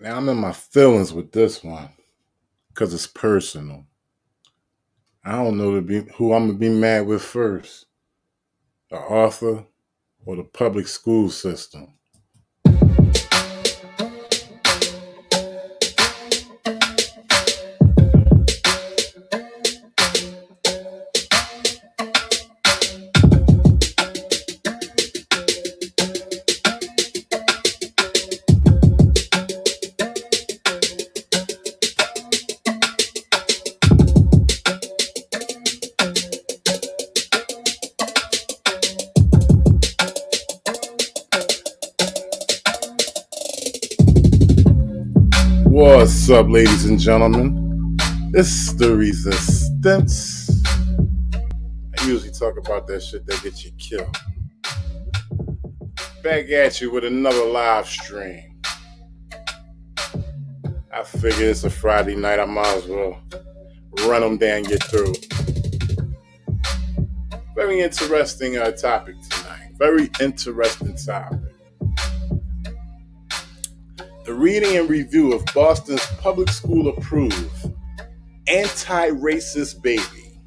Now I'm in my feelings with this one because it's personal. I don't know who I'm gonna be mad with first, the author or the public school system. What's up, ladies and gentlemen? This is the Resistance. I usually talk about that shit that gets you killed. Back at you with another live stream. I figure it's a Friday night. I might as well run them down your throat. Very interesting topic tonight. Very interesting topic. The reading and review of Boston's public school approved Anti-Racist Baby.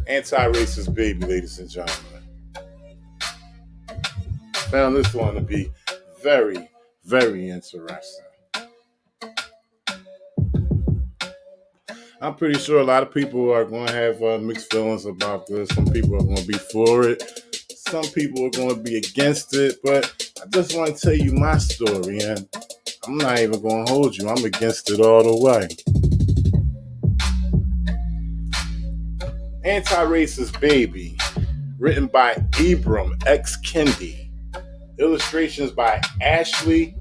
Anti-Racist Baby, ladies and gentlemen. Found this one to be very, very interesting. I'm pretty sure a lot of people are going to have mixed feelings about this. Some people are going to be for it. Some people are going to be against it. But I just want to tell you my story, and I'm not even going to hold you. I'm against it all the way. Anti-Racist Baby, written by Ibram X. Kendi. Illustrations by Ashley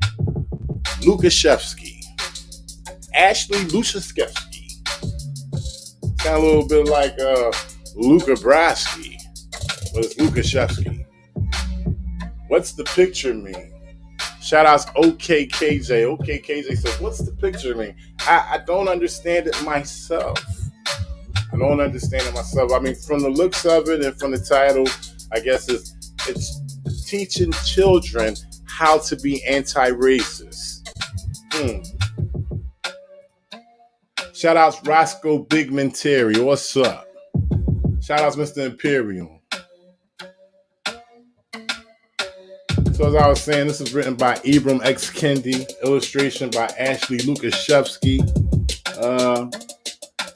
Lukashevsky. Sound a little bit like Luca Brasky, but it's Lukashevsky. What's the picture mean? Shoutouts OKKJ. OKKJ says, what's the picture mean? I don't understand it myself. I mean, from the looks of it and from the title, I guess it's teaching children how to be anti-racist. Shout outs Roscoe Bigman Terry. What's up? Shout outs Mr. Imperium. So as I was saying, this is written by Ibram X. Kendi, illustration by Ashley Lukashevsky.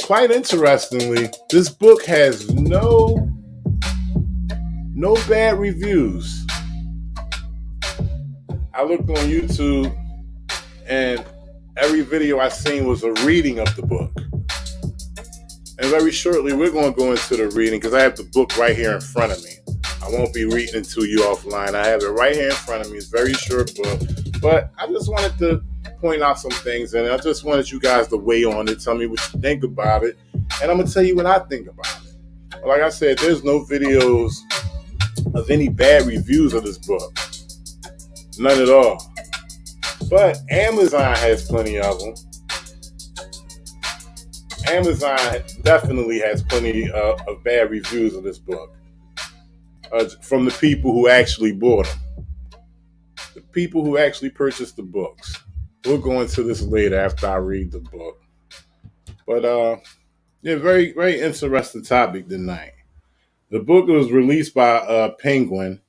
Quite interestingly, this book has no bad reviews. I looked on YouTube and every video I seen was a reading of the book. And very shortly, we're going to go into the reading because I have the book right here in front of me. I won't be reading it to you offline. I have it right here in front of me. It's a very short book. But I just wanted to point out some things, and I just wanted you guys to weigh on it, tell me what you think about it, and I'm going to tell you what I think about it. Like I said, there's no videos of any bad reviews of this book. None at all. But Amazon has plenty of them. Amazon definitely has plenty of bad reviews of this book from the people who actually bought them. The people who actually purchased the books. We'll go into this later after I read the book. But yeah, very, very interesting topic tonight. The book was released by Penguin.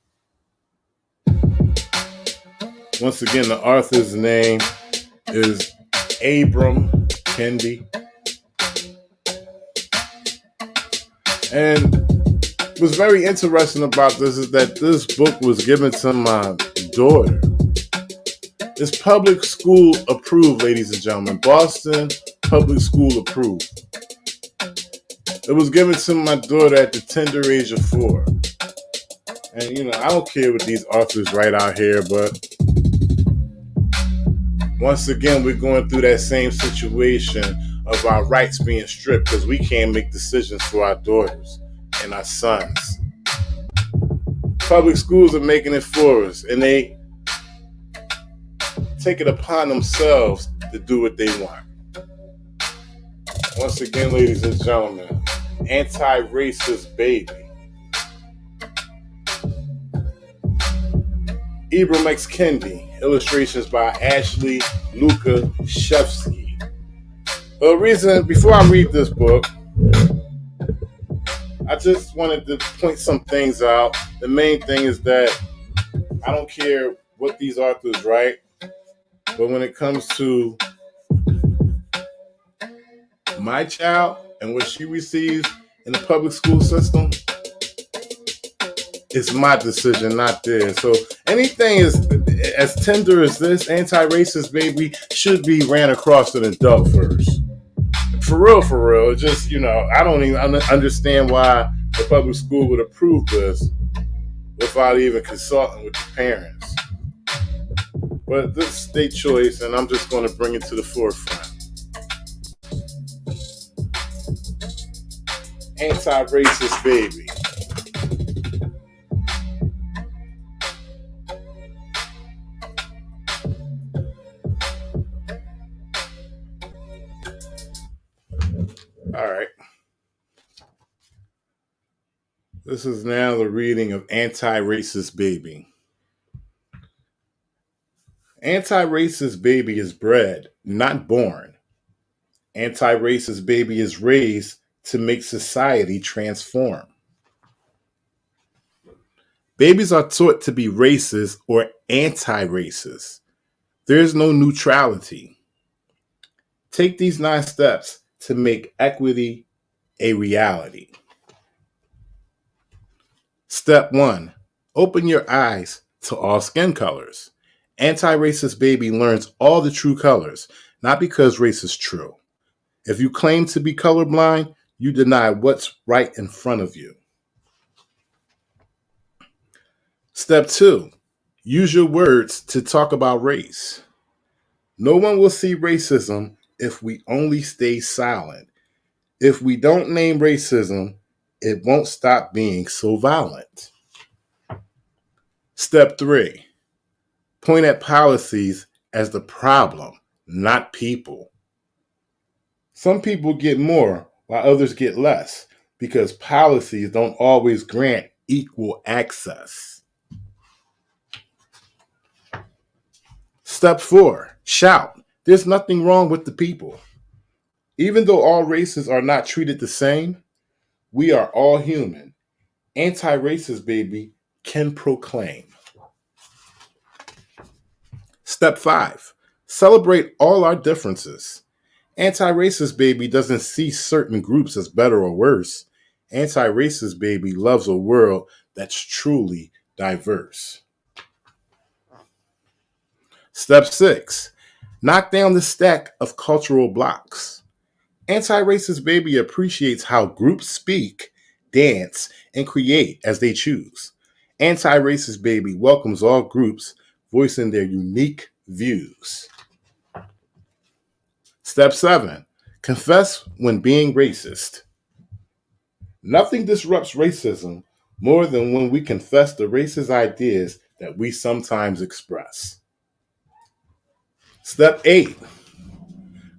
Once again, the author's name is Ibram Kendi. And what's very interesting about this is that this book was given to my daughter. It's public school approved, ladies and gentlemen. Boston public school approved. It was given to my daughter at the tender age of 4. And, I don't care what these authors write out here, but once again, we're going through that same situation of our rights being stripped because we can't make decisions for our daughters and our sons. Public schools are making it for us, and they take it upon themselves to do what they want. Once again, ladies and gentlemen, Anti-Racist Baby. Ibram X. Kendi, illustrations by Ashley Lukashevsky. The reason, before I read this book, I just wanted to point some things out. The main thing is that I don't care what these authors write, but when it comes to my child and what she receives in the public school system, it's my decision, not theirs. So anything is as tender as this anti-racist baby should be ran across an adult first. For real. It's just, I don't even understand why the public school would approve this without even consulting with the parents. But this is their choice, and I'm just going to bring it to the forefront. Anti-racist baby. All right. This is now the reading of Anti-Racist Baby. Anti-racist baby is bred, not born. Anti-racist baby is raised to make society transform. Babies are taught to be racist or anti-racist. There is no neutrality. Take these 9 steps to make equity a reality. Step 1, open your eyes to all skin colors. Anti-racist baby learns all the true colors, not because race is true. If you claim to be colorblind, you deny what's right in front of you. Step 2, use your words to talk about race. No one will see racism if we only stay silent. If we don't name racism, it won't stop being so violent. Step 3, point at policies as the problem, not people. Some people get more while others get less because policies don't always grant equal access. Step 4, shout. There's nothing wrong with the people. Even though all races are not treated the same, we are all human. Anti-racist baby can proclaim. Step 5, celebrate all our differences. Anti-racist baby doesn't see certain groups as better or worse. Anti-racist baby loves a world that's truly diverse. Step 6, knock down the stack of cultural blocks. Anti-racist baby appreciates how groups speak, dance, and create as they choose. Anti-racist baby welcomes all groups voicing their unique views. Step 7, confess when being racist. Nothing disrupts racism more than when we confess the racist ideas that we sometimes express. Step 8,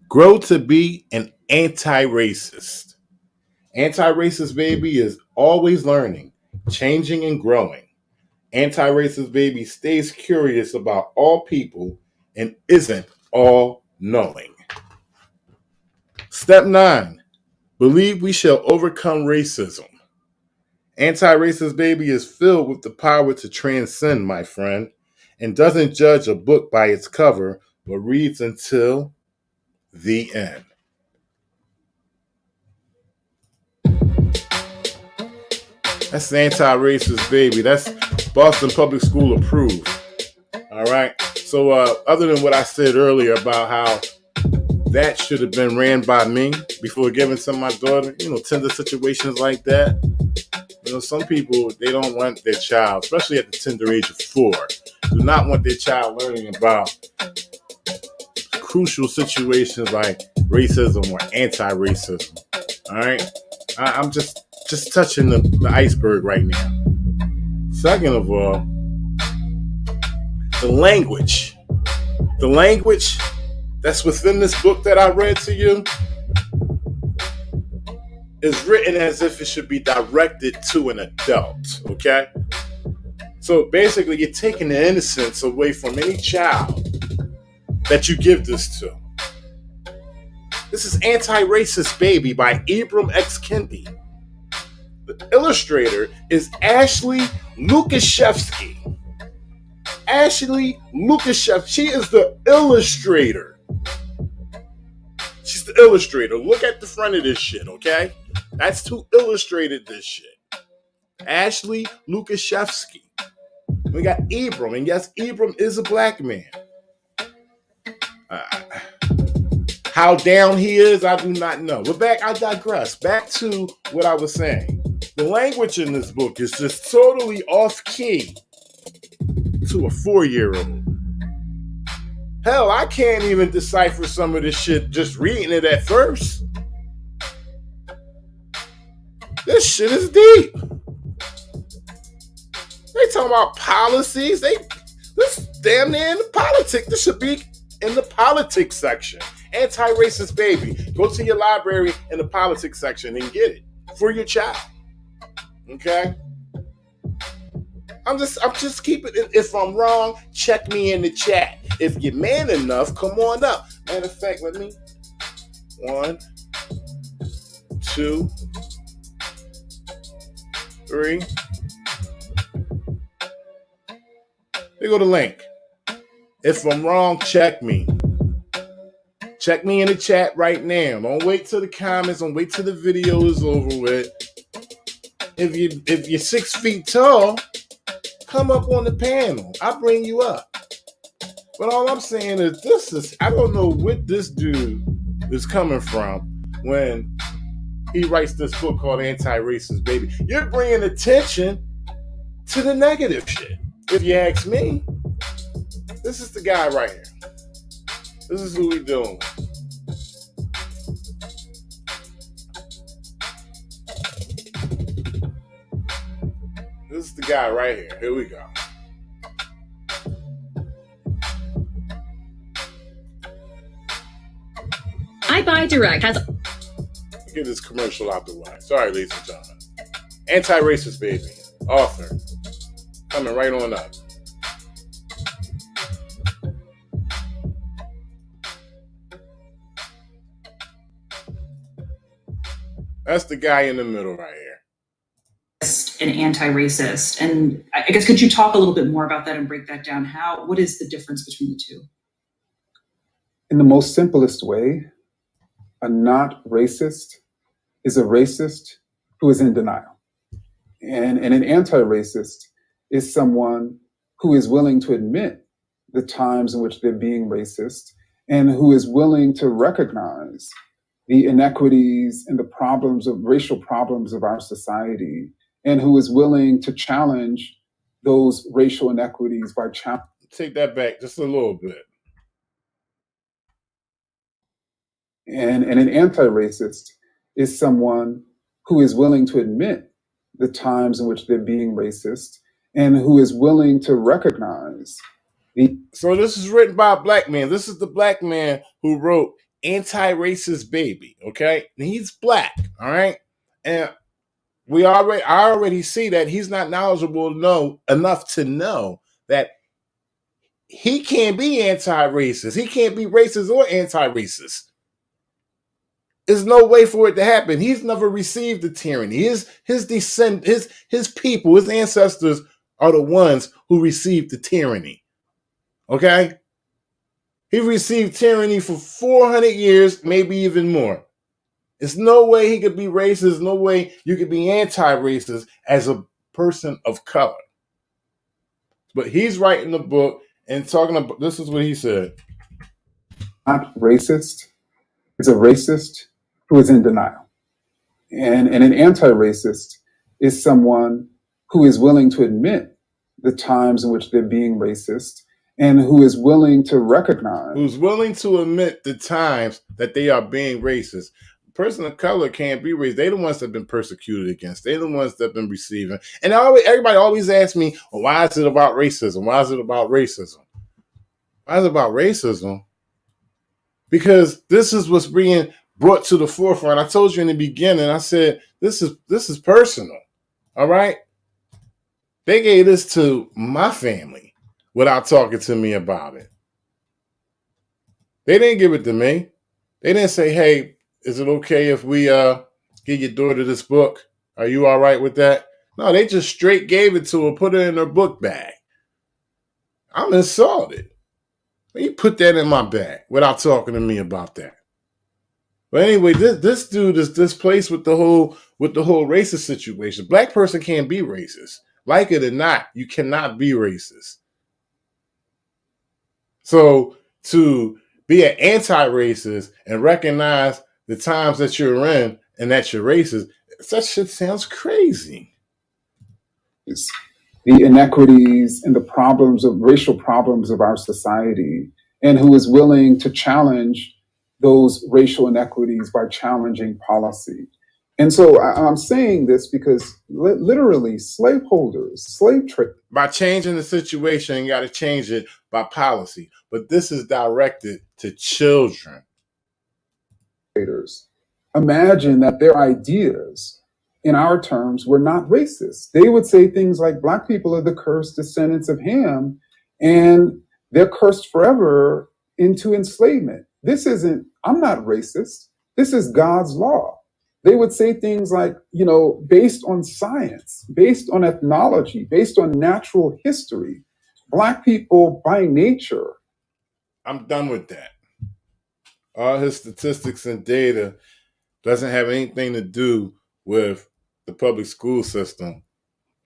grow to be an anti-racist. Anti-racist baby is always learning, changing, and growing. Anti-racist baby stays curious about all people and isn't all-knowing. Step 9, believe we shall overcome racism. Anti-racist baby is filled with the power to transcend, my friend, and doesn't judge a book by its cover, but reads until the end. That's anti-racist baby. That's Boston Public School approved. All right. So other than what I said earlier about how that should have been ran by me before giving to my daughter, tender situations like that. Some people, they don't want their child, especially at the tender age of 4, do not want their child learning about crucial situations like racism or anti-racism. All right. I'm just touching the iceberg right now. Second of all, the language that's within this book that I read to you is written as if it should be directed to an adult, okay? So basically, you're taking the innocence away from any child that you give this to. This is Anti-Racist Baby by Ibram X. Kendi. The illustrator is Ashley Lukashevsky. Ashley Lukashevsky. She is the illustrator. She's the illustrator. Look at the front of this shit, okay? That's who illustrated this shit. Ashley Lukashevsky. We got Ibram, and yes, Ibram is a black man. How down he is, I do not know. But I digress. Back to what I was saying. The language in this book is just totally off key to a 4-year-old. Hell, I can't even decipher some of this shit just reading it at first. This shit is deep. They talking about policies. This damn near in the politics. This should be in the politics section. Anti-Racist Baby. Go to your library in the politics section and get it for your child. Okay? I'm just keeping it. If I'm wrong, check me in the chat. If you're man enough, come on up. Matter of fact, let me 1, 2, 3. There go the link. If I'm wrong, check me. Check me in the chat right now. Don't wait till the comments. Don't wait till the video is over with. If you're 6 feet tall, come up on the panel. I'll bring you up. But all I'm saying is I don't know what this dude is coming from when he writes this book called Anti-Racist Baby. You're bringing attention to the negative shit. If you ask me, this is the guy right here. This is who we doing with. This is the guy right here. Here we go. I Buy Direct has... Get this commercial out the way. Sorry, ladies and gentlemen. Anti-Racist Baby. Author. Coming right on up. That's the guy in the middle right here. And anti-racist. And I guess, could you talk a little bit more about that and break that down? What is the difference between the two? In the most simplest way, a not racist is a racist who is in denial. And an anti-racist is someone who is willing to admit the times in which they're being racist and who is willing to recognize the inequities and the racial problems of our society, and who is willing to challenge those racial inequities by Take that back just a little bit. And an anti-racist is someone who is willing to admit the times in which they're being racist and who is willing to recognize So this is written by a black man. This is the black man who wrote Anti-Racist Baby, okay? And he's black, all right? And I already see that he's not knowledgeable enough to know that he can't be anti-racist. He can't be racist or anti-racist. There's no way for it to happen. He's never received the tyranny. His people, his ancestors are the ones who received the tyranny. Okay? He received tyranny for 400 years, maybe even more. There's no way he could be racist. No way you could be anti-racist as a person of color. But he's writing the book and talking about, this is what he said. Not racist is a racist who is in denial. And an anti-racist is someone who is willing to admit the times in which they're being racist and who is willing to recognize. Who's willing to admit the times that they are being racist. A person of color can't be racist. They're the ones that have been persecuted against. They're the ones that have been receiving. And everybody always asks me, well, why is it about racism? Why is it about racism? Why is it about racism? Because this is what's being brought to the forefront. I told you in the beginning, I said, this is personal. All right? They gave this to my family without talking to me about it. They didn't give it to me. They didn't say, hey, is it okay if we give your daughter this book? Are you all right with that? No, they just straight gave it to her, put it in her book bag. I'm insulted. You put that in my bag without talking to me about that. But anyway, this dude is displaced with the whole racist situation. Black person can't be racist. Like it or not, you cannot be racist. So to be an anti-racist and recognize the times that you're in and that you're racist, that shit sounds crazy. The inequities and the problems of racial problems of our society, and who is willing to challenge those racial inequities by challenging policy. And so I'm saying this because literally slaveholders, slave trade. By changing the situation, you got to change it by policy. But this is directed to children. Imagine that their ideas, in our terms, were not racist. They would say things like Black people are the cursed descendants of Ham, and they're cursed forever into enslavement. This isn't, I'm not racist. This is God's law. They would say things like, based on science, based on ethnology, based on natural history, Black people by nature. I'm done with that. All his statistics and data doesn't have anything to do with the public school system.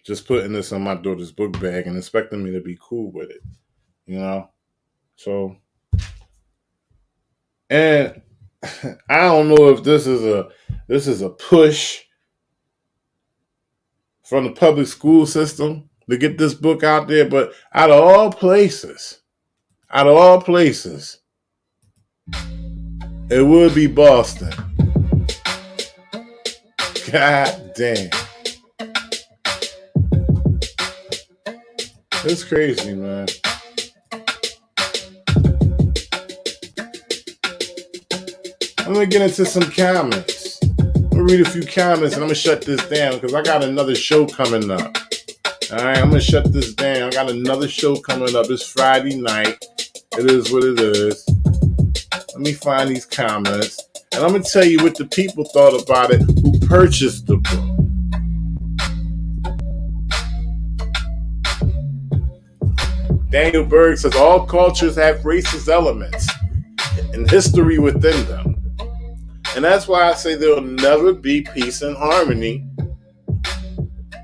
Just putting this on my daughter's book bag and expecting me to be cool with it, So, and I don't know if this is a push from the public school system to get this book out there, but out of all places, it would be Boston. God damn. It's crazy, man. I'm going to get into some comments. I'm going to read a few comments and I'm going to shut this down because I got another show coming up. All right, I'm going to shut this down. I got another show coming up. It's Friday night. It is what it is. Let me find these comments. And I'm going to tell you what the people thought about it who purchased the book. Daniel Berg says all cultures have racist elements and history within them. And that's why I say there'll never be peace and harmony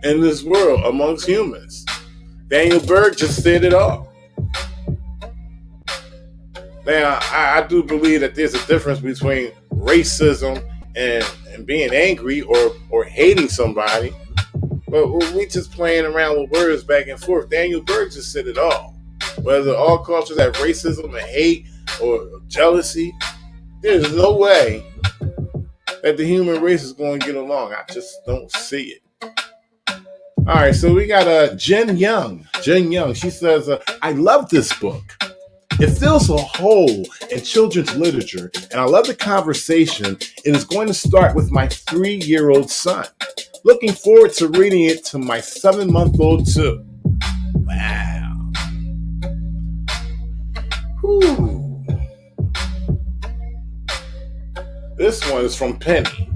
in this world amongst humans. Daniel Berg just said it all. Now, I do believe that there's a difference between racism and being angry or hating somebody. But we just playing around with words back and forth. Daniel Berg just said it all. Whether all cultures have racism and hate or jealousy, there's no way that the human race is going to get along. I just don't see it. All right, so we got Jen Young. Jen Young, she says, I love this book. It fills a hole in children's literature, and I love the conversation. It is going to start with my 3-year-old son. Looking forward to reading it to my 7-month-old too. Wow. Whew. This one is from Penny.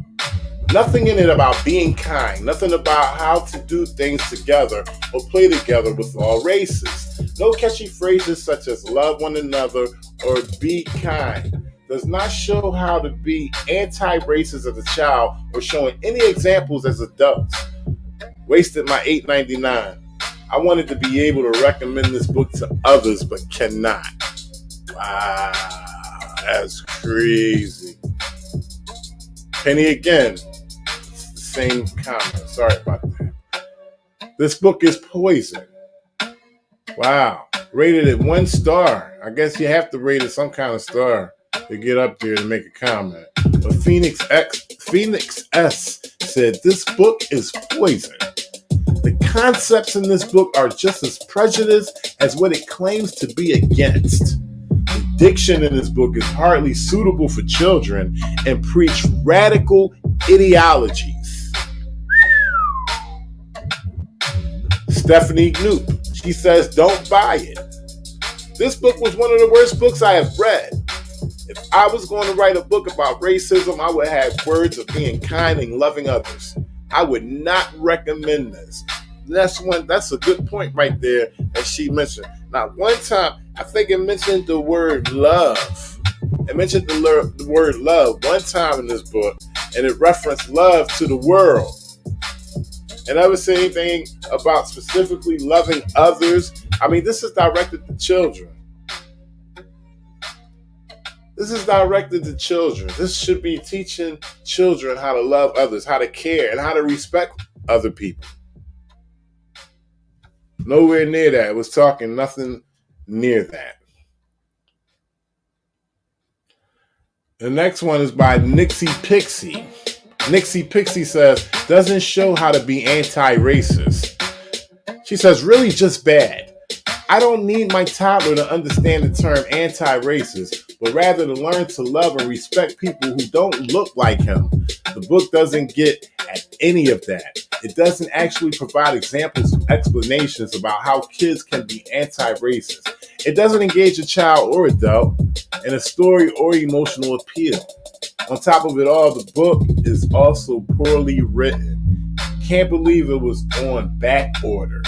Nothing in it about being kind. Nothing about how to do things together or play together with all races. No catchy phrases such as love one another or be kind. Does not show how to be anti-racist as a child or showing any examples as adults. Wasted my $8.99. I wanted to be able to recommend this book to others, but cannot. Wow, that's crazy. Penny again, same comment. Sorry about that. This book is poison. Wow, rated it 1 star. I guess you have to rate it some kind of star to get up there to make a comment. But Phoenix S said this book is poison. The concepts in this book are just as prejudiced as what it claims to be against. The diction in this book is hardly suitable for children and preach radical ideologies. Stephanie Gnoop, she says, don't buy it. This book was one of the worst books I have read. If I was going to write a book about racism, I would have words of being kind and loving others. I would not recommend this. That's a good point right there that she mentioned. Now, one time, I think it mentioned the word love. It mentioned the word love one time in this book, and it referenced love to the world. And never said anything about specifically loving others. I mean, this is directed to children. This is directed to children. This should be teaching children how to love others, how to care, and how to respect other people. Nowhere near that. It was talking nothing near that. The next one is by Nixie Pixie. Nixie Pixie says, doesn't show how to be anti-racist. She says, really just bad. I don't need my toddler to understand the term anti-racist, but rather to learn to love and respect people who don't look like him. The book doesn't get at any of that. It doesn't actually provide examples of explanations about how kids can be anti-racist. It doesn't engage a child or adult in a story or emotional appeal. On top of it all, the book is also poorly written. Can't believe it was on back order.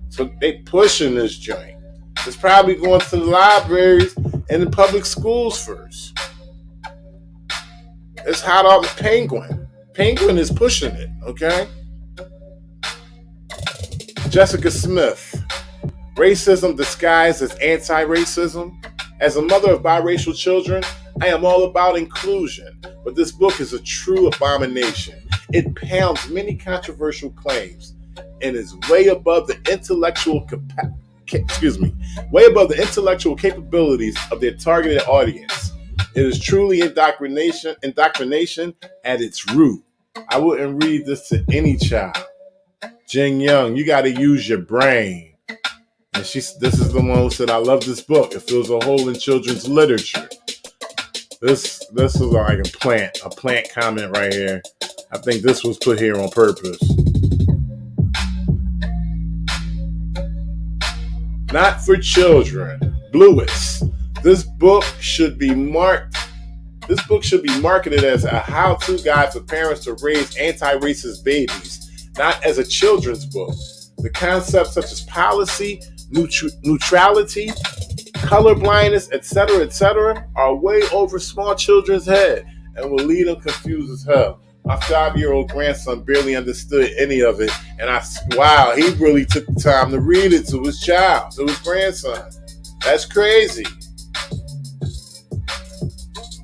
So they pushing this joint. It's probably going to the libraries and the public schools first. It's hot off the Penguin. Penguin is pushing it, okay? Jessica Smith. Racism disguised as anti-racism. As a mother of biracial children, I am all about inclusion, but this book is a true abomination. It pounds many controversial claims and is way above the intellectual capabilities of their targeted audience. It is truly indoctrination at its root. I wouldn't read this to any child. Jing Young, you got to use your brain. And this is the one who said, I love this book. It fills a hole in children's literature. This is like a plant comment right here. I think this was put here on purpose. Not for children. Bluets. This book should be marketed as a how-to guide for parents to raise anti-racist babies, not as a children's book. The concepts such as policy, neutrality, color blindness, etc., are way over small children's head and will leave them confused as hell. My 5-year-old grandson barely understood any of it, and he really took the time to read it to his grandson. That's crazy.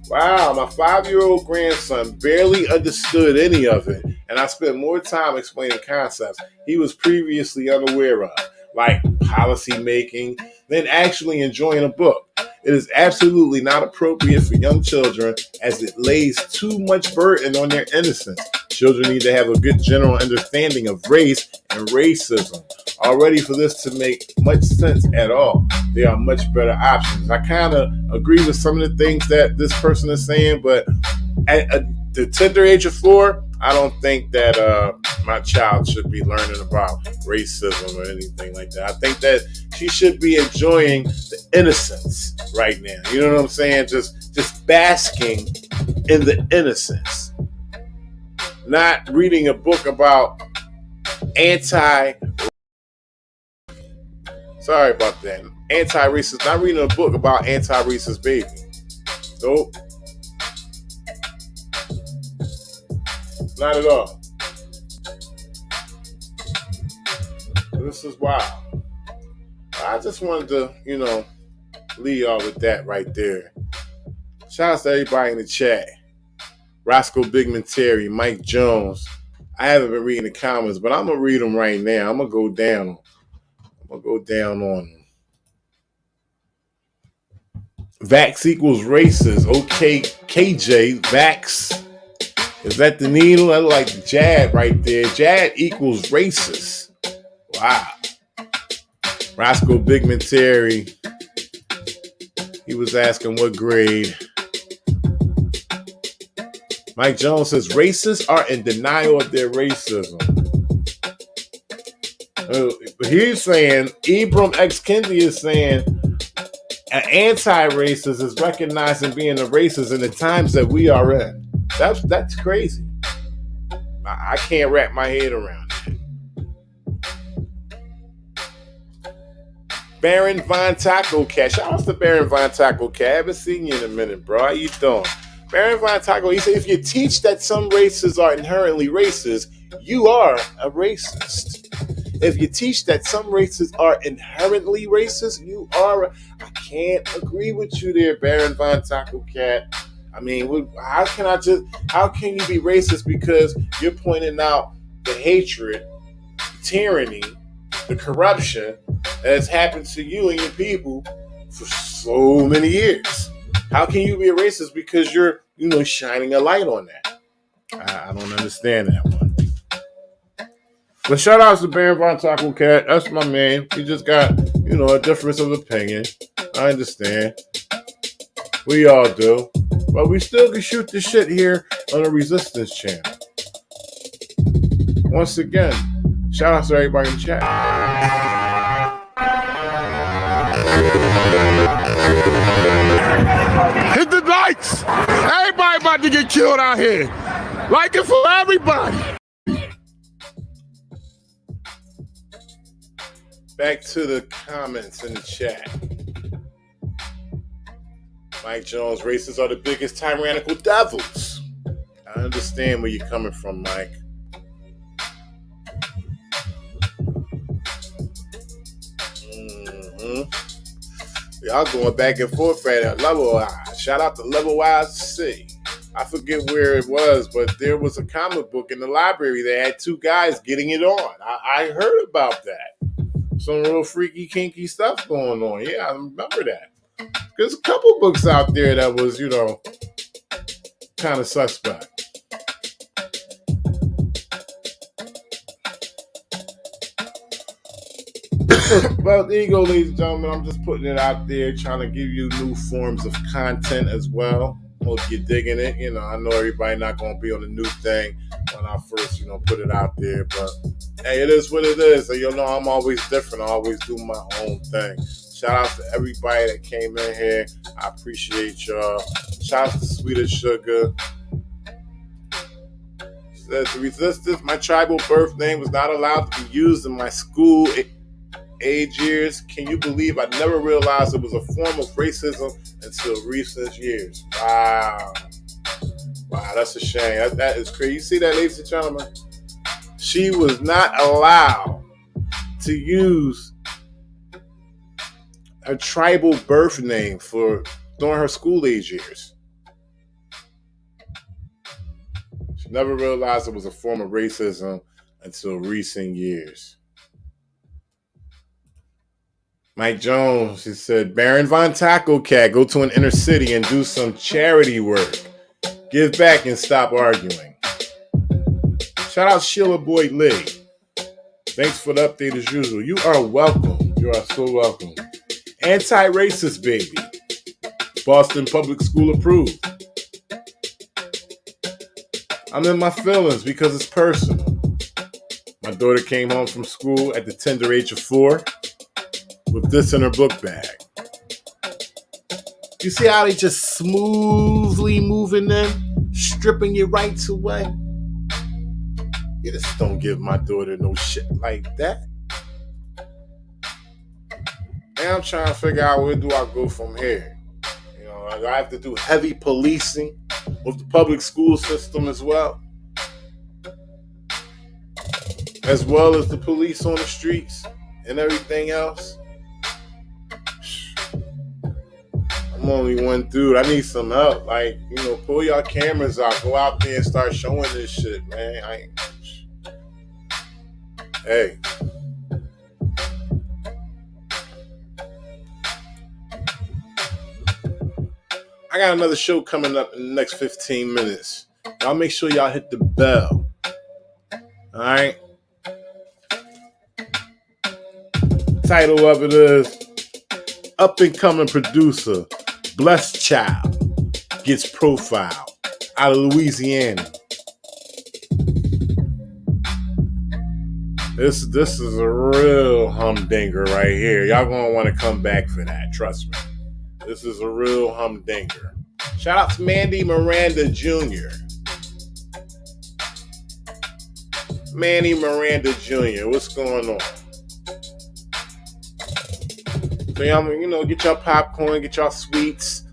Wow, my 5-year-old grandson barely understood any of it, and I spent more time explaining concepts he was previously unaware of, like policy making, than actually enjoying a book. It is absolutely not appropriate for young children as it lays too much burden on their innocence. Children need to have a good general understanding of race and racism. Already for this to make much sense at all, there are much better options. I kind of agree with some of the things that this person is saying, but at the tender age of 4, I don't think that my child should be learning about racism or anything like that. I think that she should be enjoying the innocence right now. You know what I'm saying? Just basking in the innocence. Not reading a book about anti-racist, not reading a book about anti-racist baby. Nope. Not at all. This is wild. I just wanted to, leave y'all with that right there. Shout out to everybody in the chat. Roscoe Bigman Terry, Mike Jones. I haven't been reading the comments, but I'm going to read them right now. I'm going to go down on them. Vax equals racist. Okay, KJ, Vax. Is that the needle? I like Jad right there. Jad equals racist. Wow. Roscoe Bigman Terry. He was asking what grade. Mike Jones says racists are in denial of their racism. He's saying, Ibram X. Kendi is saying, an anti-racist is recognizing being a racist in the times that we are in. That's crazy. I can't wrap my head around that. Baron Von Taco Cat. Shout out to Baron Von Taco Cat. I haven't seen you in a minute, bro. How you doing? Baron Von Taco, he said, if you teach that some races are inherently racist, you are a racist. If you teach that some races are inherently racist, you are. I can't agree with you there, Baron Von Taco Cat. I mean, how can you be racist because you're pointing out the hatred, tyranny, the corruption that has happened to you and your people for so many years? How can you be a racist because you're, shining a light on that? I don't understand that one. But shout out to Baron Von Taco Cat. That's my man. He just got, a difference of opinion. I understand. We all do. But we still can shoot the shit here on the Resistance channel. Once again, shout out to everybody in the chat. Hit the likes! Everybody about to get killed out here. Like it for everybody. Back to the comments in the chat. Mike Jones, racists are the biggest tyrannical devils. I understand where you're coming from, Mike. Y'all going back and forth at Level Wise. Shout out to Level Wise C. I forget where it was, but there was a comic book in the library that had two guys getting it on. I heard about that. Some real freaky, kinky stuff going on. Yeah, I remember that. There's a couple books out there that was, kind of suspect. Well, there you go, ladies and gentlemen. I'm just putting it out there, trying to give you new forms of content as well. Hope you're digging it. I know everybody not going to be on the new thing when I first, put it out there. But, hey, it is what it is. So, I'm always different. I always do my own thing. Shout out to everybody that came in here. I appreciate y'all. Shout out to Sweeter Sugar. Says, the Resistance, my tribal birth name was not allowed to be used in my school age years. Can you believe I never realized it was a form of racism until recent years? Wow, that's a shame. That is crazy. You see that, ladies and gentlemen? She was not allowed to use her tribal birth name during her school age years. She never realized it was a form of racism until recent years. Mike Jones, he said, Baron Von Taco Cat, go to an inner city and do some charity work. Give back and stop arguing. Shout out Sheila Boyd Lee. Thanks for the update as usual. You are welcome. You are so welcome. Anti-racist baby. Boston Public School approved. I'm in my feelings because it's personal. My daughter came home from school at the tender age of 4 with this in her book bag. You see how they just smoothly moving in, stripping your rights away? You just don't give my daughter no shit like that. Now I'm trying to figure out where do I go from here. I have to do heavy policing with the public school system as well as the police on the streets and everything else. I'm only one dude. I need some help. Pull y'all cameras out. Go out there and start showing this shit, man. Hey. I got another show coming up in the next 15 minutes. Y'all make sure y'all hit the bell. All right? Title of it is Up-and-Coming Producer Blessed Child Gets Profiled out of Louisiana. This is a real humdinger right here. Y'all gonna want to come back for that. Trust me. This is a real humdinger. Shout out to Mandy Miranda Jr. Manny Miranda Jr. What's going on? So y'all, get y'all popcorn, get y'all sweets.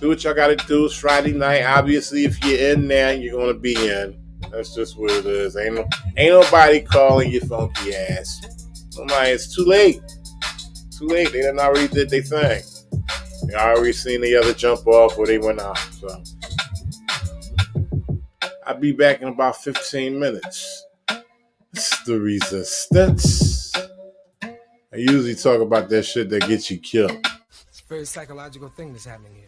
Do what y'all gotta do. It's Friday night. Obviously, if you're in there, you're gonna be in. That's just what it is. Ain't nobody calling your funky ass. Nobody. It's too late. Too late. They done already did their thing. They already seen the other jump off or they went out. So I'll be back in about 15 minutes. It's the resistance. I usually talk about that shit that gets you killed. It's a very psychological thing that's happening here.